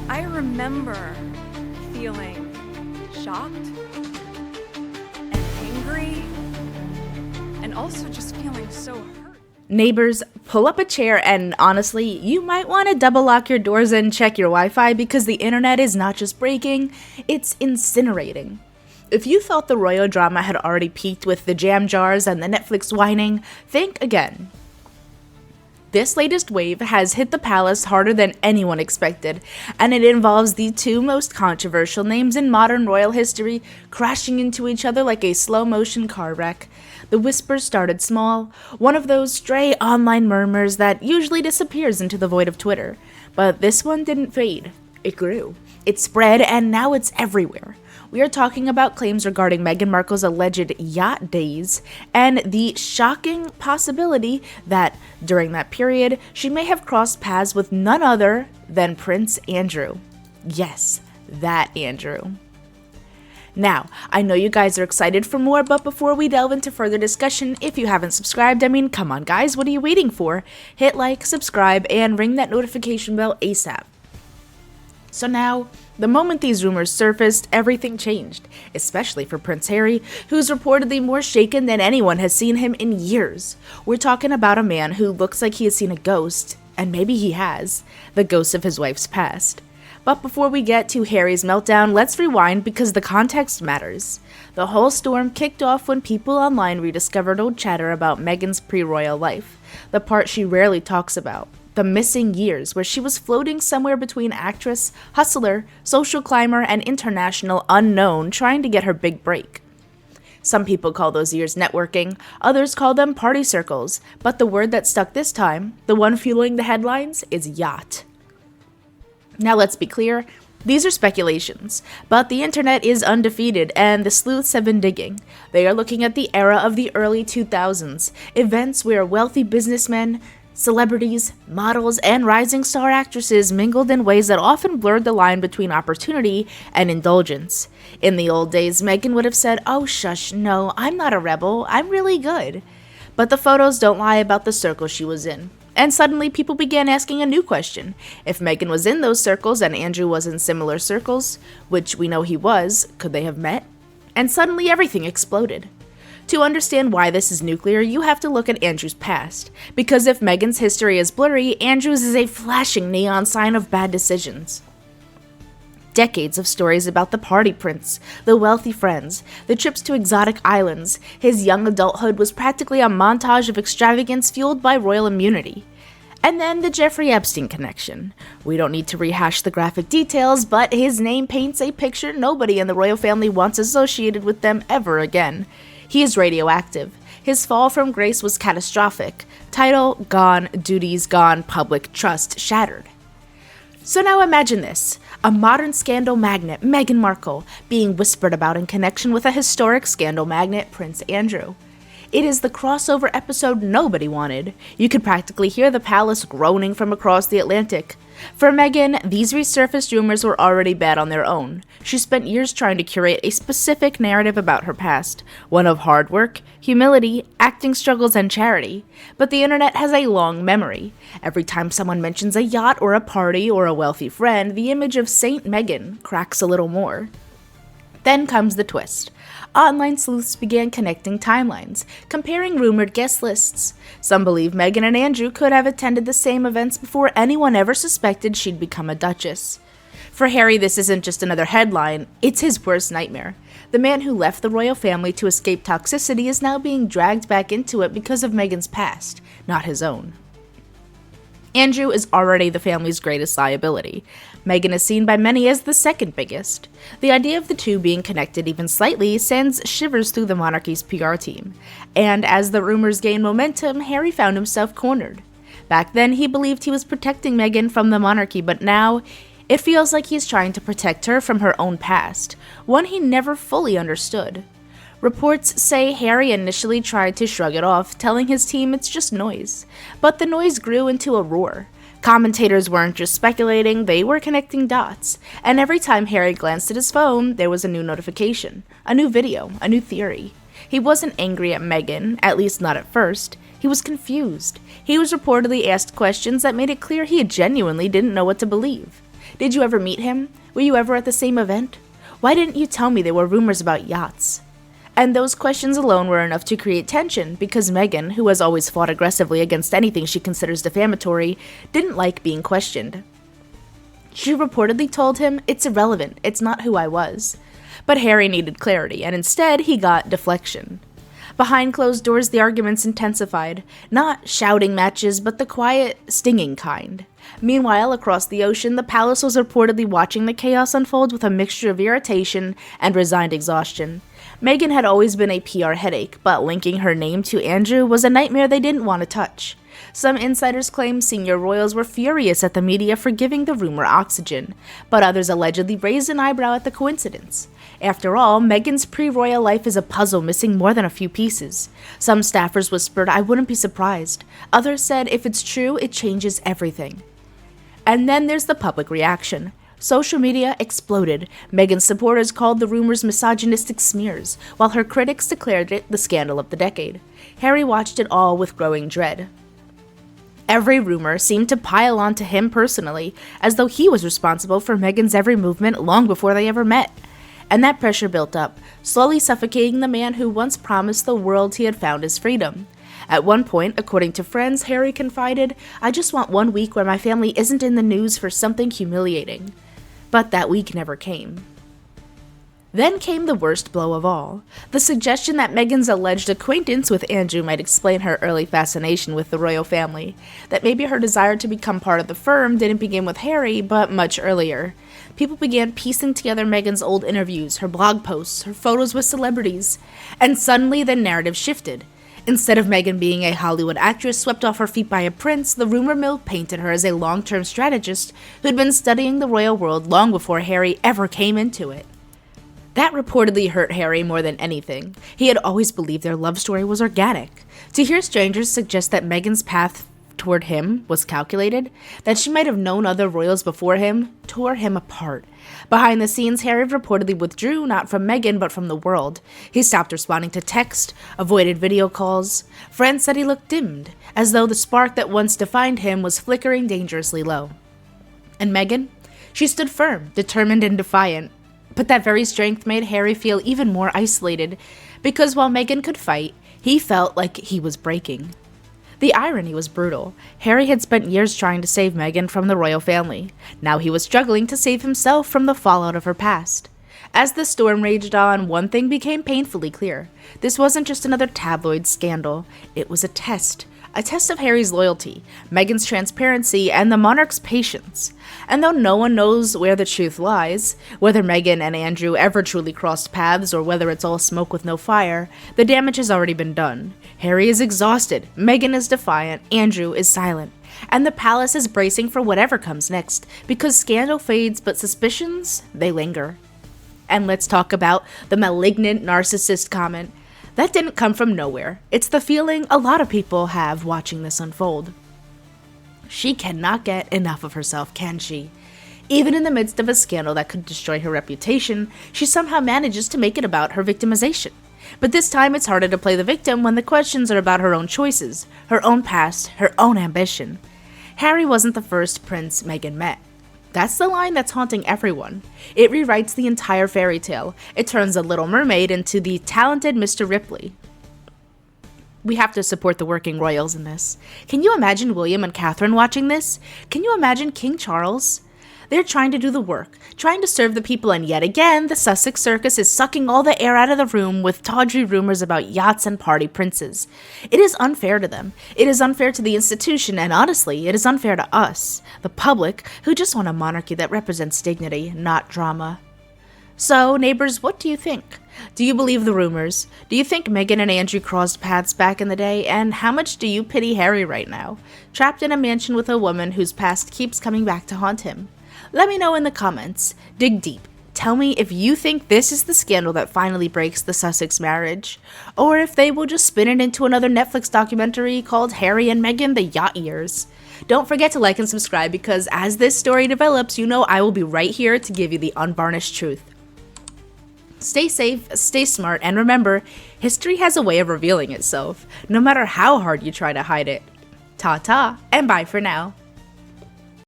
I remember feeling shocked and angry and also just feeling so hurt. Neighbors, pull up a chair and honestly, you might want to double lock your doors and check your Wi-Fi because the internet is not just breaking, it's incinerating. If you thought the royal drama had already peaked with the jam jars and the Netflix whining, think again. This latest wave has hit the palace harder than anyone expected, and it involves the two most controversial names in modern royal history crashing into each other like a slow-motion car wreck. The whispers started small, one of those stray online murmurs that usually disappears into the void of Twitter. But this one didn't fade. It grew. It spread, and now it's everywhere. We are talking about claims regarding Meghan Markle's alleged yacht days and the shocking possibility that, during that period, she may have crossed paths with none other than Prince Andrew. Yes, that Andrew. Now, I know you guys are excited for more, but before we delve into further discussion, if you haven't subscribed, come on guys, what are you waiting for? Hit like, subscribe, and ring that notification bell ASAP. So now, the moment these rumors surfaced, everything changed, especially for Prince Harry, who's reportedly more shaken than anyone has seen him in years. We're talking about a man who looks like he has seen a ghost, and maybe he has, the ghost of his wife's past. But before we get to Harry's meltdown, let's rewind because the context matters. The whole storm kicked off when people online rediscovered old chatter about Meghan's pre-royal life, the part she rarely talks about. The missing years where she was floating somewhere between actress, hustler, social climber, and international unknown trying to get her big break. Some people call those years networking, others call them party circles, but the word that stuck this time, the one fueling the headlines, is yacht. Now let's be clear, these are speculations, but the internet is undefeated and the sleuths have been digging. They are looking at the era of the early 2000s, events where wealthy businessmen, celebrities, models, and rising star actresses mingled in ways that often blurred the line between opportunity and indulgence. In the old days, Meghan would have said, "Oh shush, no, I'm not a rebel, I'm really good." But the photos don't lie about the circle she was in. And suddenly people began asking a new question. If Meghan was in those circles and Andrew was in similar circles, which we know he was, could they have met? And suddenly everything exploded. To understand why this is nuclear, you have to look at Andrew's past, because if Meghan's history is blurry, Andrew's is a flashing neon sign of bad decisions. Decades of stories about the party prince, the wealthy friends, the trips to exotic islands. His young adulthood was practically a montage of extravagance fueled by royal immunity. And then the Jeffrey Epstein connection. We don't need to rehash the graphic details, but his name paints a picture nobody in the royal family wants associated with them ever again. He is radioactive. His fall from grace was catastrophic. Title gone, duties gone, public trust shattered. So now imagine this, a modern scandal magnate, Meghan Markle, being whispered about in connection with a historic scandal magnate, Prince Andrew. It is the crossover episode nobody wanted. You could practically hear the palace groaning from across the Atlantic. For Meghan, these resurfaced rumors were already bad on their own. She spent years trying to curate a specific narrative about her past, one of hard work, humility, acting struggles, and charity. But the internet has a long memory. Every time someone mentions a yacht or a party or a wealthy friend, the image of Saint Meghan cracks a little more. Then comes the twist. Online sleuths began connecting timelines, comparing rumored guest lists. Some believe Meghan and Andrew could have attended the same events before anyone ever suspected she'd become a duchess. For Harry, this isn't just another headline, it's his worst nightmare. The man who left the royal family to escape toxicity is now being dragged back into it because of Meghan's past, not his own. Andrew is already the family's greatest liability. Meghan is seen by many as the second biggest. The idea of the two being connected even slightly sends shivers through the monarchy's PR team. And as the rumors gained momentum, Harry found himself cornered. Back then, he believed he was protecting Meghan from the monarchy, but now, it feels like he's trying to protect her from her own past, one he never fully understood. Reports say Harry initially tried to shrug it off, telling his team it's just noise. But the noise grew into a roar. Commentators weren't just speculating, they were connecting dots. And every time Harry glanced at his phone, there was a new notification, a new video, a new theory. He wasn't angry at Meghan, at least not at first. He was confused. He was reportedly asked questions that made it clear he genuinely didn't know what to believe. Did you ever meet him? Were you ever at the same event? Why didn't you tell me there were rumors about yachts? And those questions alone were enough to create tension because Meghan, who has always fought aggressively against anything she considers defamatory, didn't like being questioned. She reportedly told him, "It's irrelevant, it's not who I was." But Harry needed clarity, and instead he got deflection. Behind closed doors, the arguments intensified. Not shouting matches, but the quiet, stinging kind. Meanwhile, across the ocean, the palace was reportedly watching the chaos unfold with a mixture of irritation and resigned exhaustion. Meghan had always been a PR headache, but linking her name to Andrew was a nightmare they didn't want to touch. Some insiders claim senior royals were furious at the media for giving the rumor oxygen, but others allegedly raised an eyebrow at the coincidence. After all, Meghan's pre-royal life is a puzzle missing more than a few pieces. Some staffers whispered, "I wouldn't be surprised." Others said, "If it's true, it changes everything." And then there's the public reaction. Social media exploded. Meghan's supporters called the rumors misogynistic smears, while her critics declared it the scandal of the decade. Harry watched it all with growing dread. Every rumor seemed to pile onto him personally, as though he was responsible for Meghan's every movement long before they ever met. And that pressure built up, slowly suffocating the man who once promised the world he had found his freedom. At one point, according to friends, Harry confided, "I just want 1 week where my family isn't in the news for something humiliating." But that week never came. Then came the worst blow of all. The suggestion that Meghan's alleged acquaintance with Andrew might explain her early fascination with the royal family. That maybe her desire to become part of the firm didn't begin with Harry, but much earlier. People began piecing together Meghan's old interviews, her blog posts, her photos with celebrities. And suddenly the narrative shifted. Instead of Meghan being a Hollywood actress swept off her feet by a prince, the rumor mill painted her as a long-term strategist who'd been studying the royal world long before Harry ever came into it. That reportedly hurt Harry more than anything. He had always believed their love story was organic. To hear strangers suggest that Meghan's path toward him was calculated, that she might have known other royals before him, tore him apart. Behind the scenes, Harry reportedly withdrew not from Meghan but from the world. He stopped responding to text, avoided video calls. Friends said he looked dimmed, as though the spark that once defined him was flickering dangerously low. And Meghan? She stood firm, determined and defiant. But that very strength made Harry feel even more isolated, because while Meghan could fight, he felt like he was breaking. The irony was brutal. Harry had spent years trying to save Meghan from the royal family. Now he was struggling to save himself from the fallout of her past. As the storm raged on, one thing became painfully clear. This wasn't just another tabloid scandal. It was a test. A test of Harry's loyalty, Meghan's transparency, and the monarch's patience. And though no one knows where the truth lies, whether Meghan and Andrew ever truly crossed paths or whether it's all smoke with no fire, the damage has already been done. Harry is exhausted, Meghan is defiant, Andrew is silent. And the palace is bracing for whatever comes next, because scandal fades but suspicions, they linger. And let's talk about the malignant narcissist comment. That didn't come from nowhere. It's the feeling a lot of people have watching this unfold. She cannot get enough of herself, can she? Even in the midst of a scandal that could destroy her reputation, she somehow manages to make it about her victimization. But this time it's harder to play the victim when the questions are about her own choices, her own past, her own ambition. Harry wasn't the first prince Meghan met. That's the line that's haunting everyone. It rewrites the entire fairy tale. It turns the Little Mermaid into the talented Mr. Ripley. We have to support the working royals in this. Can you imagine William and Catherine watching this? Can you imagine King Charles? They're trying to do the work, trying to serve the people, and yet again, the Sussex circus is sucking all the air out of the room with tawdry rumors about yachts and party princes. It is unfair to them. It is unfair to the institution, and honestly, it is unfair to us, the public, who just want a monarchy that represents dignity, not drama. So, neighbors, what do you think? Do you believe the rumors? Do you think Meghan and Andrew crossed paths back in the day? And how much do you pity Harry right now, trapped in a mansion with a woman whose past keeps coming back to haunt him? Let me know in the comments. Dig deep. Tell me if you think this is the scandal that finally breaks the Sussex marriage, or if they will just spin it into another Netflix documentary called Harry and Meghan, the Yacht Years. Don't forget to like and subscribe, because as this story develops, you know I will be right here to give you the unvarnished truth. Stay safe, stay smart, and remember, history has a way of revealing itself, no matter how hard you try to hide it. Ta-ta, and bye for now.